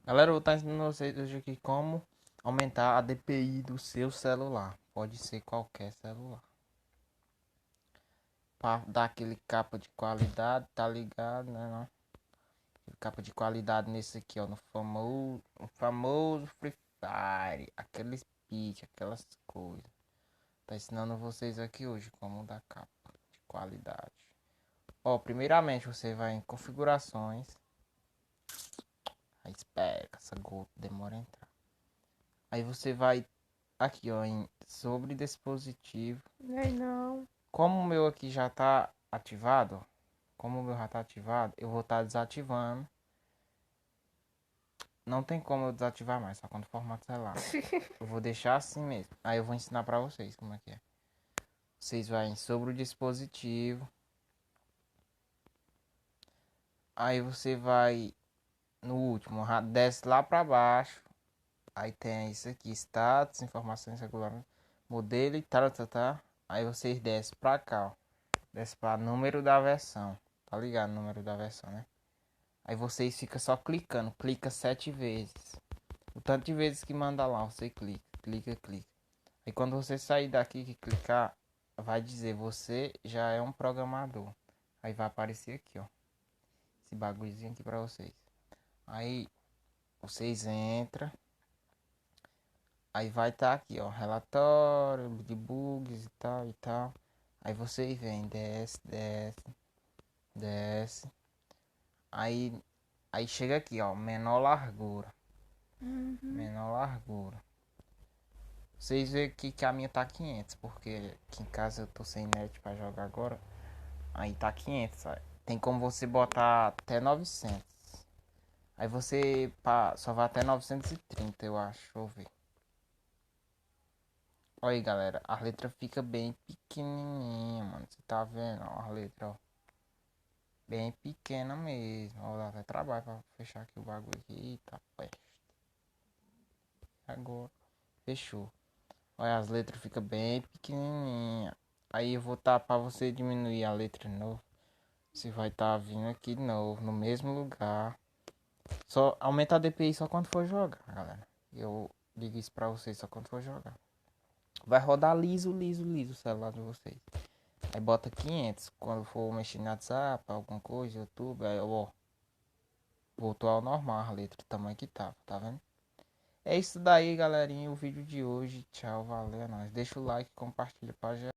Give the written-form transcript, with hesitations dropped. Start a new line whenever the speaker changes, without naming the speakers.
Galera, eu vou estar ensinando vocês hoje aqui como aumentar a DPI do seu celular. Pode ser qualquer celular. Para dar aquele capa de qualidade, tá ligado, né? Não? Aquele capa de qualidade nesse aqui, ó. No famoso Free Fire. Aqueles pitch, aquelas coisas. Tá ensinando vocês aqui hoje como dar capa de qualidade. Ó, primeiramente você vai em configurações. Aí espera que essa gota demora a entrar. Aí você vai aqui, ó, em sobre dispositivo.
Não.
Como o meu aqui já tá ativado, como o meu já tá ativado, eu vou estar desativando. Não tem como eu desativar mais, só quando formato celular. Eu vou deixar assim mesmo. Aí eu vou ensinar pra vocês como é que é. Vocês vão em sobre o dispositivo. Aí você vai no último, desce lá pra baixo. Aí tem isso aqui, status, informações regulares, modelo e tal, tal, tal. Aí vocês descem pra cá, ó. Desce pra número da versão. Tá ligado? Número da versão, né? Aí vocês ficam só clicando. Clica 7 vezes. O tanto de vezes que manda lá, você clica. Clica, clica. Aí quando você sair daqui e clicar, vai dizer você já é um programador. Aí vai aparecer aqui, ó. Esse bagulhozinho aqui pra vocês. Aí vocês entram. Aí vai estar aqui, ó. Relatório de bugs e tal e tal. Aí vocês vêm, desce, desce, desce. Aí chega aqui, ó, menor largura.
Uhum.
Menor largura. Vocês veem aqui que a minha tá 500, porque aqui em casa eu tô sem net pra jogar agora. Aí tá 500, sabe? Tem como você botar até 900. Aí você só vai até 930, eu acho. Deixa eu ver. Olha aí, galera. A letra fica bem pequenininha, mano. Você tá vendo? Ó, a letra, ó. Bem pequena mesmo. Ó, dá até trabalho pra fechar aqui o bagulho aqui. Eita, peste. Agora. Fechou. Olha, as letras ficam bem pequenininha. Aí eu vou estar para você diminuir a letra de novo. Você vai estar vindo aqui de novo, no mesmo lugar. Só aumenta a DPI só quando for jogar, galera. Eu digo isso pra vocês só quando for jogar. Vai rodar liso, liso, liso o celular de vocês. Aí bota 500. Quando for mexer no WhatsApp, alguma coisa, YouTube, aí ó. Voltou ao normal a letra, do tamanho que tava, tá vendo? É isso daí, galerinha. O vídeo de hoje. Tchau, valeu, é nóis. Deixa o like, compartilha pra gente.